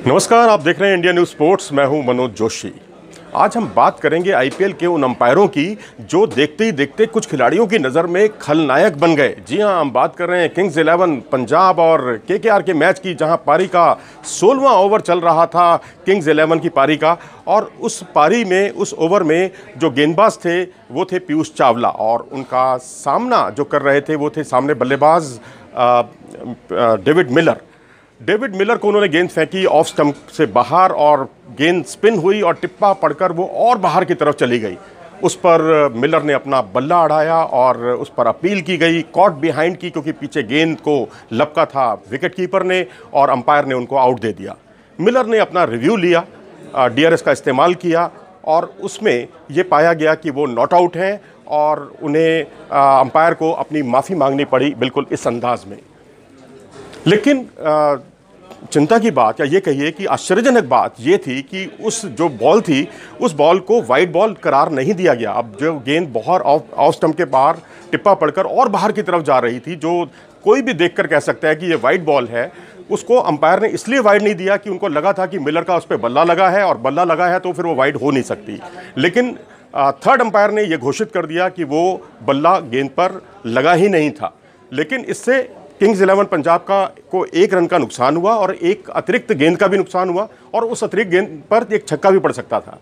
नमस्कार, आप देख रहे हैं इंडिया न्यूज़ स्पोर्ट्स। मैं हूं मनोज जोशी। आज हम बात करेंगे आईपीएल के उन अंपायरों की जो देखते ही देखते कुछ खिलाड़ियों की नज़र में खलनायक बन गए। जी हां, हम बात कर रहे हैं किंग्स 11 पंजाब और केकेआर के मैच की, जहां पारी का 16वां ओवर चल रहा था किंग्स 11 की पारी का। और उस पारी में, उस ओवर में जो गेंदबाज थे वो थे पीयूष चावला, और उनका सामना जो कर रहे थे वो थे सामने बल्लेबाज डेविड मिलर को उन्होंने गेंद फेंकी ऑफ स्टंप से बाहर, और गेंद स्पिन हुई और टिप्पा पड़कर वो और बाहर की तरफ चली गई। उस पर मिलर ने अपना बल्ला अड़ाया और उस पर अपील की गई कॉट बिहाइंड की, क्योंकि पीछे गेंद को लपका था विकेट कीपर ने और अंपायर ने उनको आउट दे दिया। मिलर ने अपना रिव्यू लिया, डीआरएस का इस्तेमाल किया, और उसमें ये पाया गया कि वो नॉट आउट हैं और उन्हें अंपायर को अपनी माफ़ी मांगनी पड़ी, बिल्कुल इस अंदाज में। लेकिन चिंता की बात, या ये कहिए कि आश्चर्यजनक बात ये थी कि उस जो बॉल थी, उस बॉल को वाइड बॉल करार नहीं दिया गया। अब जो गेंद बाहर ऑफ स्टंप के बाहर टिप्पा पड़कर और बाहर की तरफ जा रही थी, जो कोई भी देखकर कह सकता है कि ये वाइड बॉल है, उसको अंपायर ने इसलिए वाइड नहीं दिया कि उनको लगा था कि मिलर का उस पर बल्ला लगा है, और बल्ला लगा है तो फिर वो वाइड हो नहीं सकती। लेकिन थर्ड अंपायर ने यह घोषित कर दिया कि वो बल्ला गेंद पर लगा ही नहीं था। लेकिन इससे किंग्स 11 पंजाब को 1 रन का नुकसान हुआ और एक अतिरिक्त गेंद का भी नुकसान हुआ, और उस अतिरिक्त गेंद पर एक छक्का भी पड़ सकता था।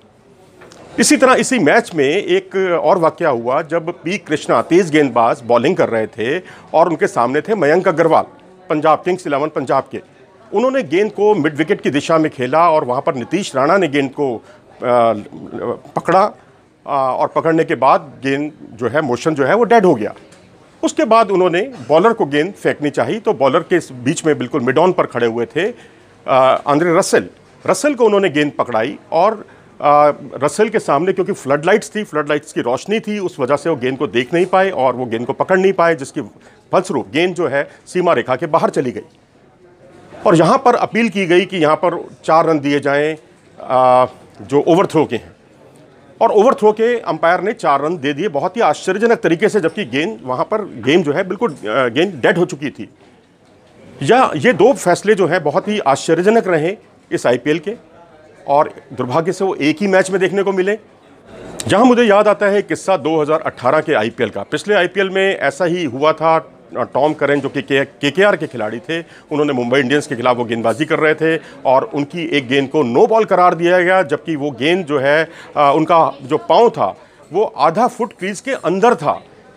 इसी तरह इसी मैच में एक और वाकया हुआ जब पी कृष्णा, तेज गेंदबाज, बॉलिंग कर रहे थे और उनके सामने थे मयंक अग्रवाल, पंजाब किंग्स 11 पंजाब के। उन्होंने गेंद को मिड विकेट की दिशा में खेला और वहाँ पर नीतीश राणा ने गेंद को पकड़ा, और पकड़ने के बाद गेंद जो है, मोशन जो है वो डेड हो गया। उसके बाद उन्होंने बॉलर को गेंद फेंकनी चाहिए, तो बॉलर के बीच में बिल्कुल मिड ऑन पर खड़े हुए थे आंद्रे रसेल को उन्होंने गेंद पकड़ाई, और रसेल के सामने क्योंकि फ्लड लाइट्स की रोशनी थी, उस वजह से वो गेंद को देख नहीं पाए और वो गेंद को पकड़ नहीं पाए, जिसकी फलस्वरूप गेंद जो है सीमा रेखा के बाहर चली गई। और यहाँ पर अपील की गई कि यहाँ पर 4 रन दिए जाएँ जो ओवरथ्रो के हैं, और ओवरथ्रो के अंपायर ने 4 रन दे दिए बहुत ही आश्चर्यजनक तरीके से, जबकि गेंद वहाँ पर गेम जो है बिल्कुल गेंद डेड हो चुकी थी। ये 2 फैसले जो है बहुत ही आश्चर्यजनक रहे इस आईपीएल के, और दुर्भाग्य से वो एक ही मैच में देखने को मिले। जहाँ मुझे याद आता है किस्सा 2018 के आईपीएल का। पिछले आईपीएल में ऐसा ही हुआ था। टॉम करन जो कि केकेआर के खिलाड़ी थे, उन्होंने मुंबई इंडियंस के खिलाफ वो गेंदबाजी कर रहे थे और उनकी एक गेंद को नो बॉल करार दिया गया, जबकि वो गेंद जो है उनका जो पांव था वो आधा फुट क्रीज के अंदर था।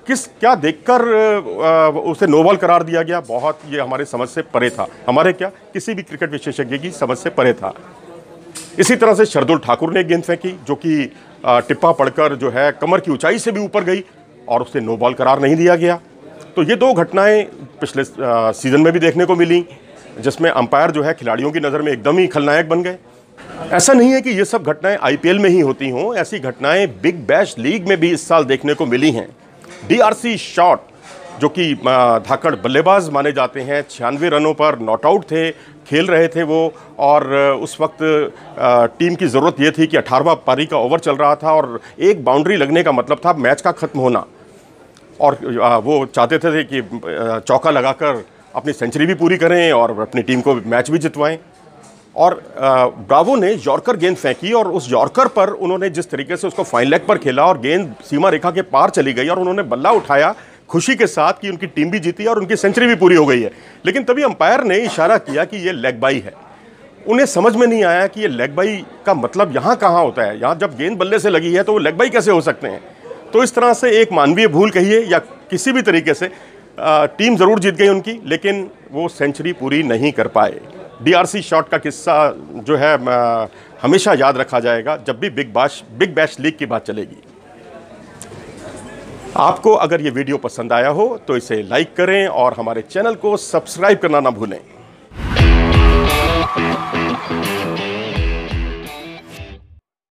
क्या देखकर उसे नो बॉल करार दिया गया, बहुत ये हमारे समझ से परे था, हमारे क्या किसी भी क्रिकेट विशेषज्ञ की समझ से परे था। इसी तरह से शार्दुल ठाकुर ने गेंद फेंकी जो कि टिप्पा पड़कर जो है कमर की ऊंचाई से भी ऊपर गई, और उसे नो बॉल करार नहीं दिया गया। तो ये 2 घटनाएं पिछले सीज़न में भी देखने को मिली, जिसमें अंपायर जो है खिलाड़ियों की नज़र में एकदम ही खलनायक बन गए। ऐसा नहीं है कि ये सब घटनाएं आईपीएल में ही होती हों, ऐसी घटनाएं बिग बैश लीग में भी इस साल देखने को मिली हैं। डीआरसी शॉट, जो कि धाकड़ बल्लेबाज माने जाते हैं, 96 रनों पर नॉट आउट थे, खेल रहे थे वो, और उस वक्त टीम की ज़रूरत ये थी कि 18वां पारी का ओवर चल रहा था और एक बाउंड्री लगने का मतलब था मैच का ख़त्म होना, और वो चाहते थे कि चौका लगाकर अपनी सेंचुरी भी पूरी करें और अपनी टीम को मैच भी जितवाएं। और ब्रावो ने यॉर्कर गेंद फेंकी, और उस यॉर्कर पर उन्होंने जिस तरीके से उसको फाइन लेग पर खेला और गेंद सीमा रेखा के पार चली गई, और उन्होंने बल्ला उठाया खुशी के साथ कि उनकी टीम भी जीती और उनकी सेंचुरी भी पूरी हो गई है। लेकिन तभी अंपायर ने इशारा किया कि ये लेग बाई है। उन्हें समझ में नहीं आया कि ये लेग बाई का मतलब यहाँ कहाँ होता है। यहाँ जब गेंद बल्ले से लगी है तो वो लेग बाई कैसे हो सकते हैं। तो इस तरह से एक मानवीय भूल कहिए या किसी भी तरीके से टीम ज़रूर जीत गई उनकी, लेकिन वो सेंचुरी पूरी नहीं कर पाए। डीआरसी शॉट का किस्सा जो है हमेशा याद रखा जाएगा जब भी बिग बैश लीग की बात चलेगी। आपको अगर ये वीडियो पसंद आया हो तो इसे लाइक करें और हमारे चैनल को सब्सक्राइब करना ना भूलें।